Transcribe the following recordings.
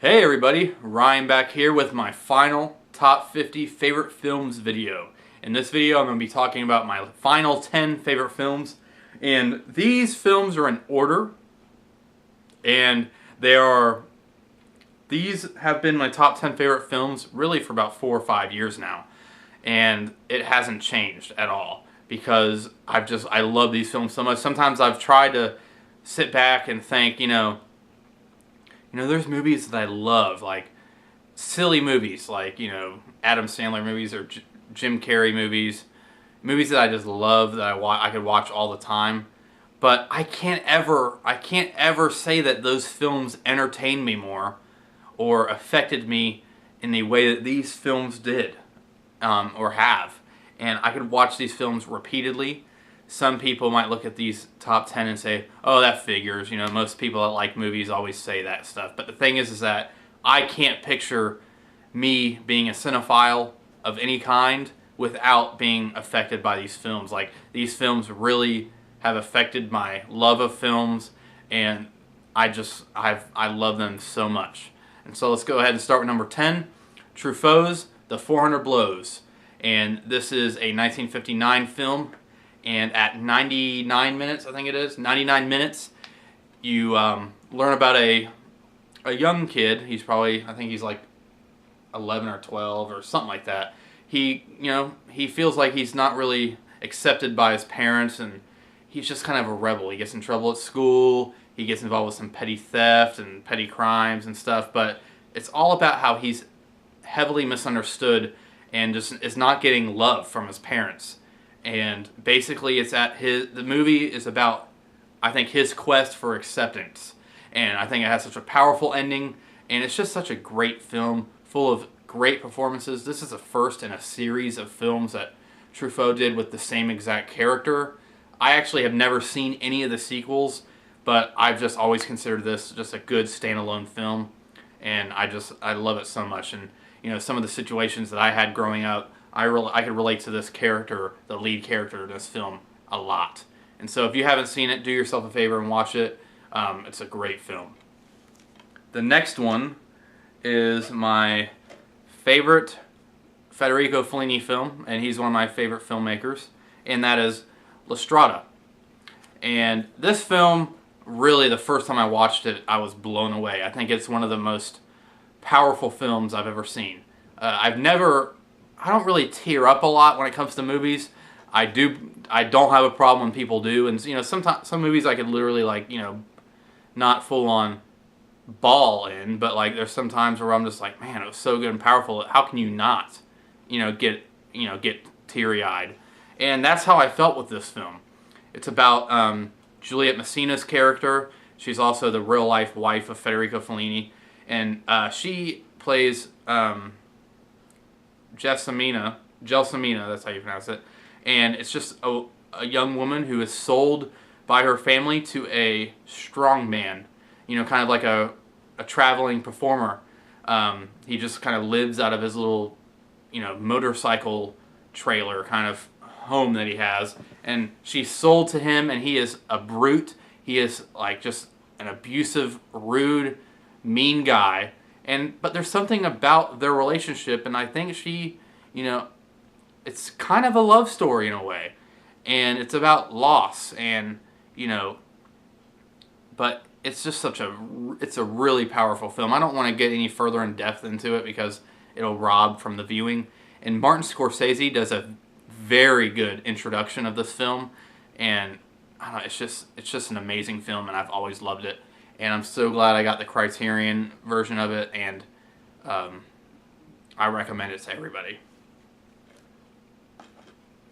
Hey everybody, Ryan back here with my final top 50 favorite films video. In this video I'm going to be talking about my final 10 favorite films, and these films are in order, and these have been my top 10 favorite films really for about 4 or 5 years now, and it hasn't changed at all because I love these films so much. Sometimes I've tried to sit back and think, there's movies that I love, like silly movies, like, Adam Sandler movies or Jim Carrey movies that I just love, that I could watch all the time. But I can't ever say that those films entertained me more or affected me in the way that these films did, or have. And I could watch these films repeatedly. Some people might look at these top 10 and say, oh, that figures. Most people that like movies always say that stuff. But the thing is that I can't picture me being a cinephile of any kind without being affected by these films. Like, these films really have affected my love of films, and I love them so much. And so let's go ahead and start with number 10, Truffaut's The 400 Blows. And this is a 1959 film. And at 99 minutes, I think it is, 99 minutes, you learn about a young kid. I think he's like 11 or 12 or something like that. He feels like he's not really accepted by his parents, and he's just kind of a rebel. He gets in trouble at school. He gets involved with some petty theft and petty crimes and stuff. But it's all about how he's heavily misunderstood and just is not getting love from his parents. And basically the movie is about, I think, his quest for acceptance. And I think it has such a powerful ending, and it's just such a great film, full of great performances. This is the first in a series of films that Truffaut did with the same exact character. I actually have never seen any of the sequels, but I've just always considered this just a good standalone film, and I love it so much. And some of the situations that I had growing up, I could relate to this character, the lead character in this film, a lot. And so if you haven't seen it, do yourself a favor and watch it. It's a great film. The next one is my favorite Federico Fellini film, and he's one of my favorite filmmakers, and that is La Strada. And this film, really, the first time I watched it, I was blown away. I think it's one of the most powerful films I've ever seen. I don't really tear up a lot when it comes to movies. I don't have a problem when people do, and sometimes some movies I could literally not full on bawl in, but there's some times where I'm just like, man, it was so good and powerful. How can you not, get teary eyed? And that's how I felt with this film. It's about Juliette Messina's character. She's also the real life wife of Federico Fellini, and she plays Gelsomina, that's how you pronounce it. And it's just a young woman who is sold by her family to a strong man, kind of like a traveling performer. He just kind of lives out of his little, motorcycle trailer kind of home that he has. And she's sold to him, and he is a brute. He is just an abusive, rude, mean guy. But there's something about their relationship, and I think she, it's kind of a love story in a way, and it's about loss, and but it's just it's a really powerful film. I don't want to get any further in depth into it because it'll rob from the viewing. And Martin Scorsese does a very good introduction of this film, and I don't know, it's just an amazing film, and I've always loved it. And I'm so glad I got the Criterion version of it, and I recommend it to everybody.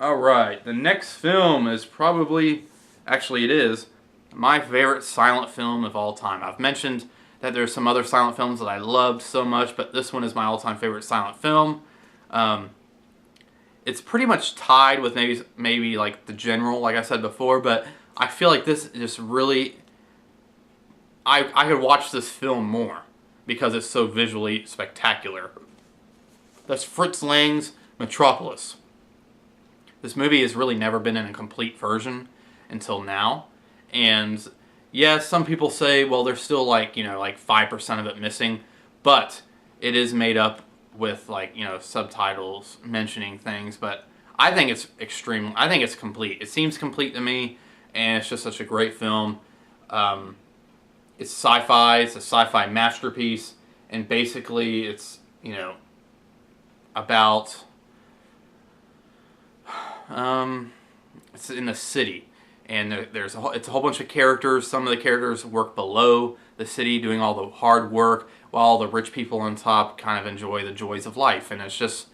Alright, the next film is it is my favorite silent film of all time. I've mentioned that there's some other silent films that I loved so much, but this one is my all-time favorite silent film. It's pretty much tied with maybe like The General, like I said before, but I feel like this just really... I could watch this film more because it's so visually spectacular. That's Fritz Lang's Metropolis. This movie has really never been in a complete version until now. And yes, some people say, well, there's still like 5% of it missing. but it is made up with, like, you know, subtitles mentioning things. But I think it's I think it's complete. It seems complete to me, and it's just such a great film. It's sci-fi. It's a sci-fi masterpiece, and basically it's, you know, about it's in the city, and it's a whole bunch of characters. Some of the characters work below the city doing all the hard work, while the rich people on top kind of enjoy the joys of life. And it's just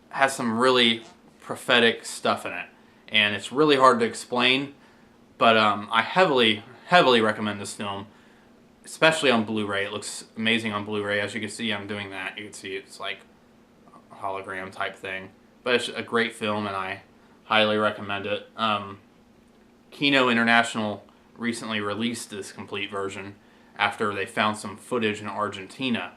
has some really prophetic stuff in it, and it's really hard to explain, but I heavily recommend this film, especially on Blu-ray. It looks amazing on Blu-ray. As you can see, I'm doing that. You can see it's like a hologram type thing, but it's a great film, and I highly recommend it. Kino International recently released this complete version after they found some footage in Argentina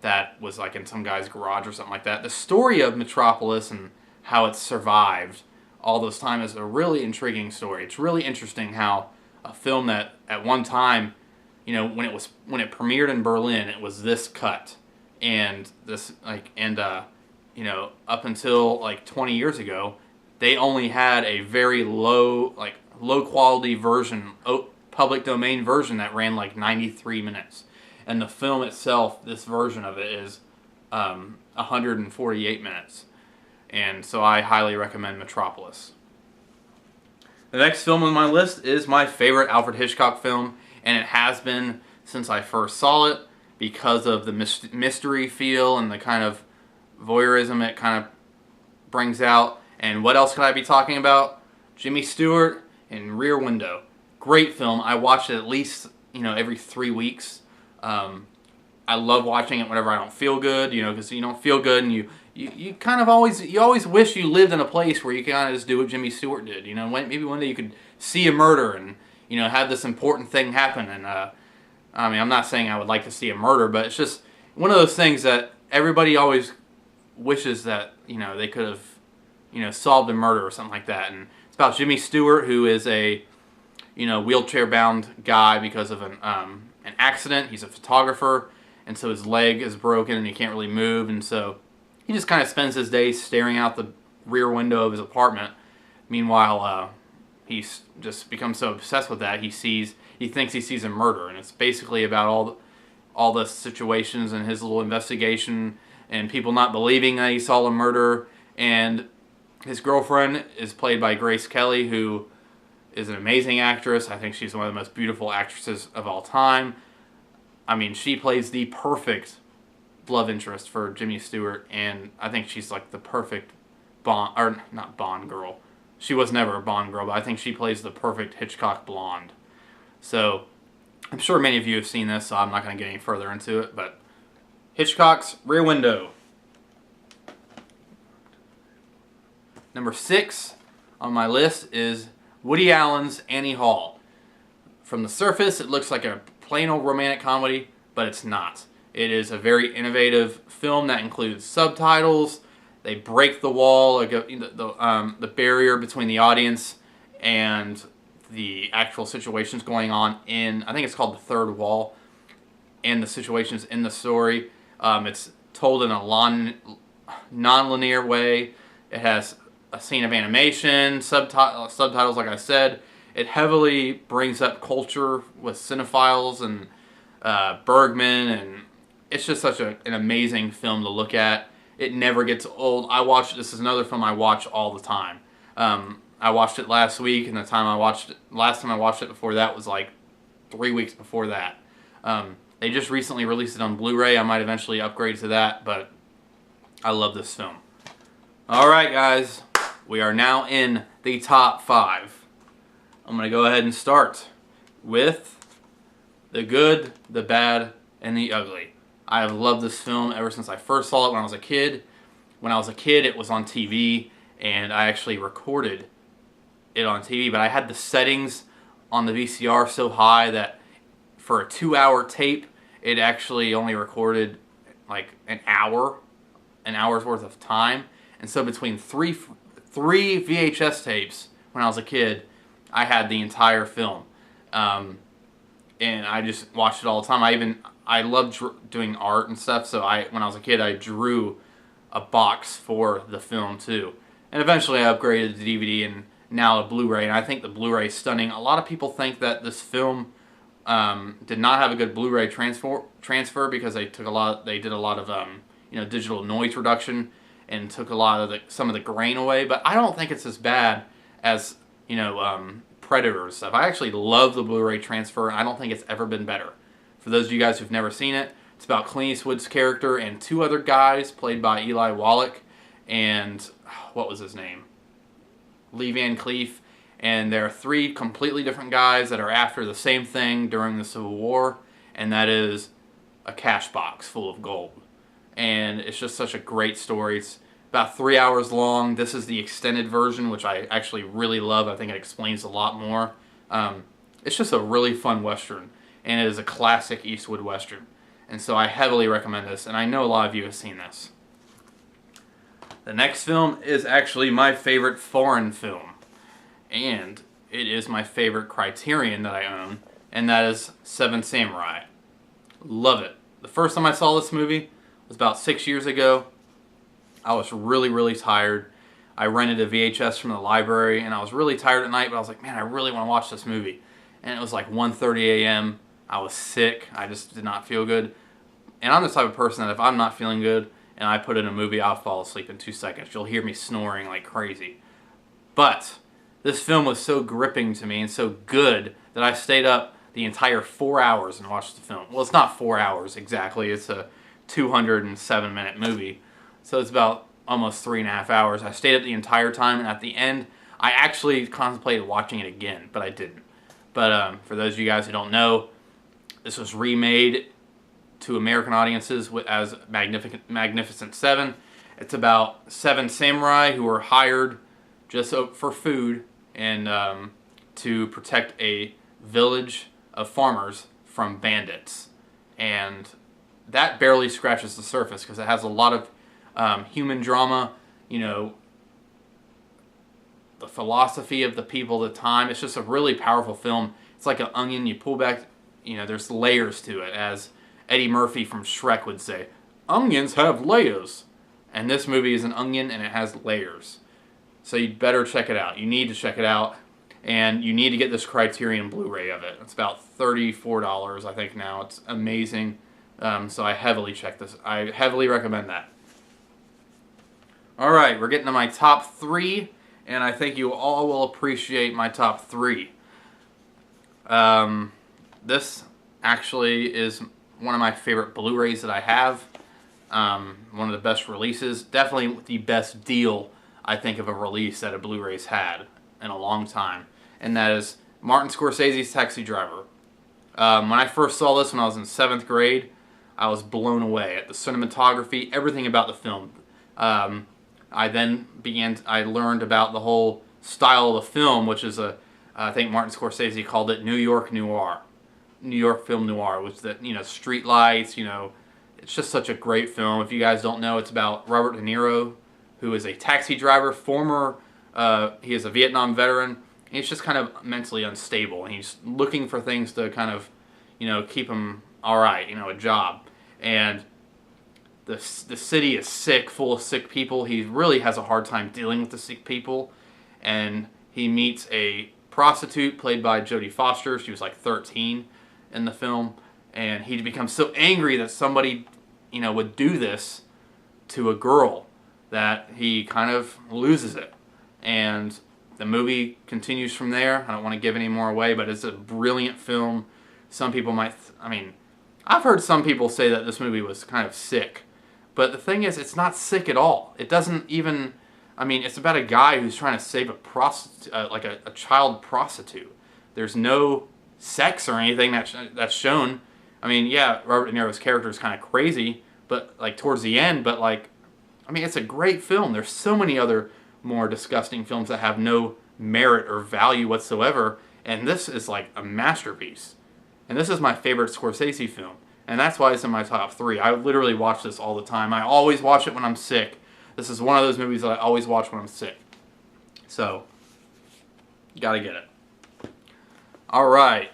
that was like in some guy's garage or something like that. The story of Metropolis and how it survived all those time is a really intriguing story. It's really interesting how a film that at one time, you know, when it premiered in Berlin, it was this cut, and this you know, up until like 20 years ago, they only had a very low quality version, public domain version that ran like 93 minutes. And the film itself, this version of it, is 148 minutes. And so I highly recommend Metropolis. The next film on my list is my favorite Alfred Hitchcock film, and it has been since I first saw it, because of the mystery feel and the kind of voyeurism it kind of brings out. And what else could I be talking about? Jimmy Stewart and Rear Window. Great film. I watch it at least, you know, every 3 weeks. I love watching it whenever I don't feel good, you know, because you don't feel good, and you kind of always wish you lived in a place where you kind of just do what Jimmy Stewart did, you know. Maybe one day you could see a murder and, you know, have this important thing happen. And I mean, I'm not saying I would like to see a murder, but it's just one of those things that everybody always wishes that, you know, they could have, you know, solved a murder or something like that. And it's about Jimmy Stewart, who is a, you know, wheelchair-bound guy because of an accident. He's a photographer, and so his leg is broken and he can't really move, and so he just kind of spends his days staring out the rear window of his apartment. Meanwhile, he's just become so obsessed with that, he thinks he sees a murder, and it's basically about all the situations and his little investigation and people not believing that he saw a murder. And his girlfriend is played by Grace Kelly, who is an amazing actress. I think she's one of the most beautiful actresses of all time. I mean, she plays the perfect love interest for Jimmy Stewart, and I think she's like the perfect Bond, or not Bond girl. She was never a Bond girl, but I think she plays the perfect Hitchcock blonde. So I'm sure many of you have seen this, so I'm not going to get any further into it, but Hitchcock's Rear Window. Number 6 on my list is Woody Allen's Annie Hall. From the surface, it looks like a plain old romantic comedy, but it's not. It is a very innovative film that includes subtitles. They break the wall, the barrier between the audience and the actual situations going on in, I think it's called the third wall, and the situations in the story. It's told in a non-linear way. It has a scene of animation, subtitles, like I said. It heavily brings up culture with cinephiles and Bergman, and it's just such an amazing film to look at. It never gets old. This is another film I watch all the time. I watched it last week, and last time I watched it before that was like 3 weeks before that. They just recently released it on Blu-ray. I might eventually upgrade to that, but I love this film. Alright guys, we are now in the top 5. I'm going to go ahead and start with The Good, the Bad, and the Ugly. I have loved this film ever since I first saw it when I was a kid. When I was a kid, it was on TV, and I actually recorded it on TV, but I had the settings on the VCR so high that for a 2-hour tape, it actually only recorded like an hour's worth of time. And so between three VHS tapes when I was a kid, I had the entire film. And I just watched it all the time. I love doing art and stuff, so when I was a kid, I drew a box for the film too. And eventually I upgraded to DVD and now a Blu-ray, and I think the Blu-ray is stunning. A lot of people think that this film did not have a good Blu-ray transfer because they did a lot of digital noise reduction and took a lot of some of the grain away. But I don't think it's as bad as Predator and stuff. I actually love the Blu-ray transfer, and I don't think it's ever been better. For those of you guys who've never seen it, it's about Clint Eastwood's character and two other guys played by Eli Wallach and what was his name? Lee Van Cleef. And there are three completely different guys that are after the same thing during the Civil War, and that is a cash box full of gold. And it's just such a great story. It's about 3 hours long. This is the extended version, which I actually really love. I think it explains a lot more. It's just a really fun Western, and it is a classic Eastwood Western. And so I heavily recommend this, and I know a lot of you have seen this. The next film is actually my favorite foreign film. And it is my favorite Criterion that I own, and that is Seven Samurai. Love it. The first time I saw this movie was about 6 years ago. I was really, really tired. I rented a VHS from the library, and I was really tired at night, but I was like, man, I really want to watch this movie. And it was like 1:30 a.m. I was sick. I just did not feel good. And I'm the type of person that if I'm not feeling good and I put in a movie, I'll fall asleep in 2 seconds. You'll hear me snoring like crazy. But this film was so gripping to me and so good that I stayed up the entire 4 hours and watched the film. Well, it's not 4 hours exactly. It's a 207-minute movie. So it's about almost 3.5 hours. I stayed up the entire time, and at the end, I actually contemplated watching it again, but I didn't. But for those of you guys who don't know, this was remade to American audiences as Magnificent Seven. It's about 7 samurai who were hired just for food and to protect a village of farmers from bandits. And that barely scratches the surface because it has a lot of human drama, the philosophy of the people at the time. It's just a really powerful film. It's like an onion. You pull back, there's layers to it. As Eddie Murphy from Shrek would say, onions have layers. And this movie is an onion and it has layers. So you'd better check it out. You need to check it out. And you need to get this Criterion Blu-ray of it. It's about $34, I think, now. It's amazing. So I heavily recommend that. Alright, we're getting to my top 3. And I think you all will appreciate my top 3. This actually is one of my favorite Blu-rays that I have. One of the best releases. Definitely the best deal, I think, of a release that a Blu-ray's had in a long time. And that is Martin Scorsese's Taxi Driver. When I first saw this when I was in 7th grade, I was blown away at the cinematography, everything about the film. I learned about the whole style of the film, which is I think Martin Scorsese called it New York noir. New York film noir, with the, street lights, it's just such a great film. If you guys don't know, it's about Robert De Niro, who is a taxi driver, he is a Vietnam veteran. He's just kind of mentally unstable, and he's looking for things to kind of, keep him alright, a job. And the city is sick, full of sick people. He really has a hard time dealing with the sick people. And he meets a prostitute played by Jodie Foster. She was like 13 in the film. And he becomes so angry that somebody, would do this to a girl that he kind of loses it. And the movie continues from there. I don't want to give any more away, but it's a brilliant film. Some people I've heard some people say that this movie was kind of sick. But the thing is, it's not sick at all. It doesn't even, it's about a guy who's trying to save a prostitute, like a child prostitute. There's no sex or anything that's shown. Robert De Niro's character is kind of crazy, but towards the end, but it's a great film. There's so many other more disgusting films that have no merit or value whatsoever, and this is like a masterpiece. And this is my favorite Scorsese film, and that's why it's in my top 3. I literally watch this all the time. I always watch it when I'm sick. This is one of those movies that I always watch when I'm sick. So, you gotta get it. Alright,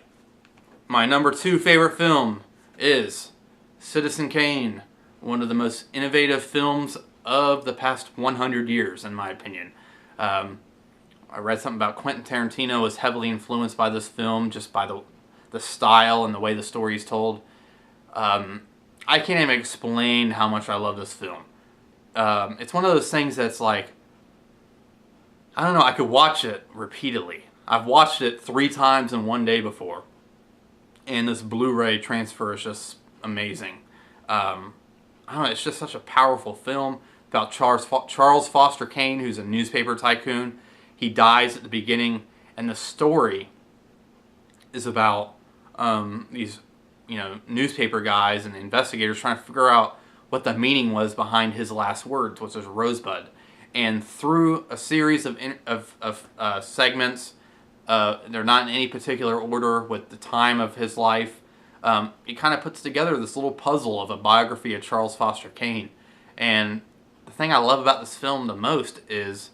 my number 2 favorite film is Citizen Kane, one of the most innovative films of the past 100 years, in my opinion. I read something about Quentin Tarantino was heavily influenced by this film, just by the style and the way the story is told. I can't even explain how much I love this film. It's one of those things that's like, I don't know, I could watch it repeatedly. I've watched it 3 times in one day before. And this Blu-ray transfer is just amazing. I don't know, it's just such a powerful film about Charles Foster Kane, who's a newspaper tycoon. He dies at the beginning, and the story is about these, newspaper guys and investigators trying to figure out what the meaning was behind his last words, which was Rosebud. And through a series of segments, they're not in any particular order with the time of his life, it kind of puts together this little puzzle of a biography of Charles Foster Kane. And the thing I love about this film the most is,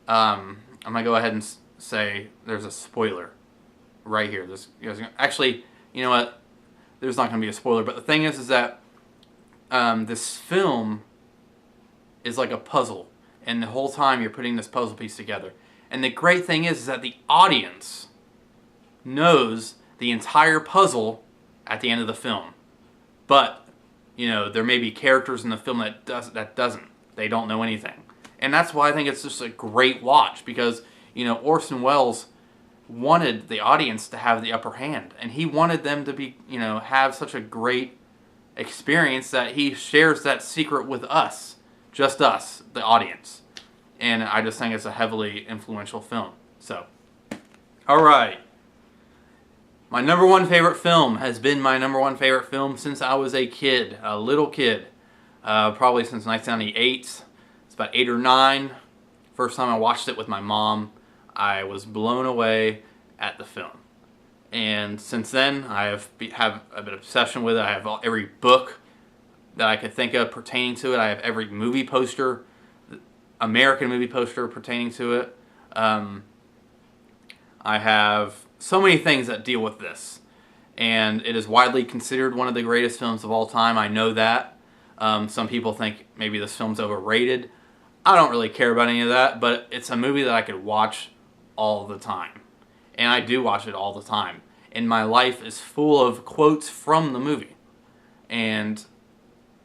I'm going to go ahead and say there's a spoiler right here. Actually, you know what? There's not going to be a spoiler, but the thing is that this film is like a puzzle, and the whole time you're putting this puzzle piece together. And the great thing is that the audience knows the entire puzzle at the end of the film. But, there may be characters in the film that doesn't. They don't know anything. And that's why I think it's just a great watch, because, Orson Welles wanted the audience to have the upper hand, and he wanted them to be, have such a great experience that he shares that secret with us, just us, the audience. And I just think it's a heavily influential film. So, alright. My number one favorite film has been my number one favorite film since I was a kid, a little kid. Probably since 1998. It's about 8 or 9. First time I watched it with my mom, I was blown away at the film. And since then, I have an obsession with it. I have every book that I could think of pertaining to it. I have every movie poster, American movie poster pertaining to it. I have so many things that deal with this. And it is widely considered one of the greatest films of all time. I know that. Some people think maybe this film's overrated. I don't really care about any of that, but it's a movie that I could watch all the time. And I do watch it all the time. And my life is full of quotes from the movie. And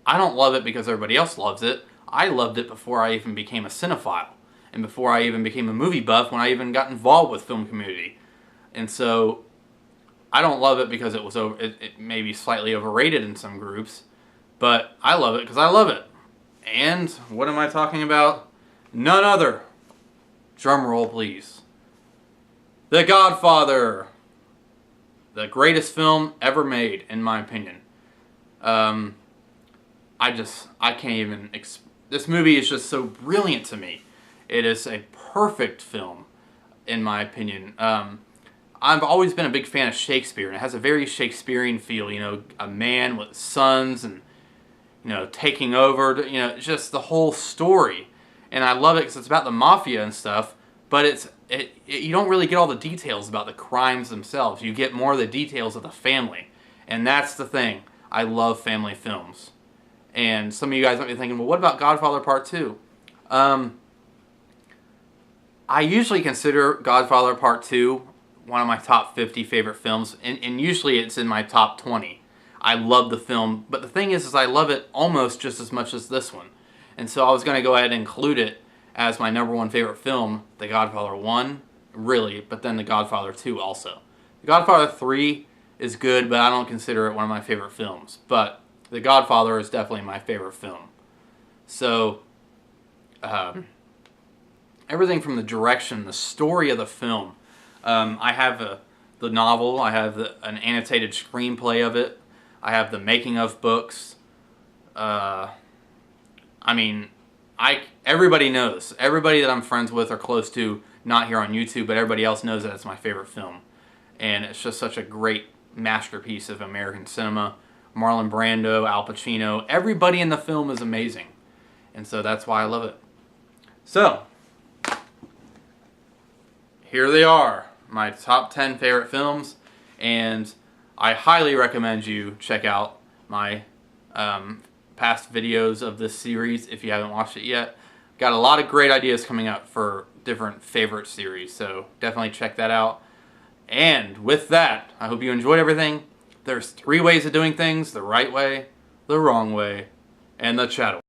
I don't love it because everybody else loves it. I loved it before I even became a cinephile. And before I even became a movie buff, when I even got involved with film community. And so, I don't love it because it may be slightly overrated in some groups. But I love it because I love it. And what am I talking about? None other. Drum roll, please. The Godfather. The greatest film ever made, in my opinion. I can't even... This movie is just so brilliant to me. It is a perfect film, in my opinion. I've always been a big fan of Shakespeare, and it has a very Shakespearean feel. A man with sons and, taking over. Just the whole story. And I love it because it's about the mafia and stuff, but you don't really get all the details about the crimes themselves. You get more of the details of the family. And that's the thing. I love family films. And some of you guys might be thinking, well, what about Godfather Part 2? I usually consider Godfather Part 2 one of my top 50 favorite films, and usually it's in my top 20. I love the film, but the thing is I love it almost just as much as this one. And so I was going to go ahead and include it as my number one favorite film, The Godfather 1, really, but then The Godfather 2 also. The Godfather 3 is good, but I don't consider it one of my favorite films. But The Godfather is definitely my favorite film. So, everything from the direction, the story of the film. I have the novel, I have an annotated screenplay of it, I have the making of books. Everybody knows. Everybody that I'm friends with or close to, not here on YouTube, but everybody else knows that it's my favorite film. And it's just such a great masterpiece of American cinema. Marlon Brando, Al Pacino, everybody in the film is amazing. And so that's why I love it. So, here they are, my top 10 favorite films. And I highly recommend you check out my past videos of this series if you haven't watched it yet. Got a lot of great ideas coming up for different favorite series, so definitely check that out. And with that, I hope you enjoyed everything. There's 3 ways of doing things: the right way, the wrong way, and the Chattaway.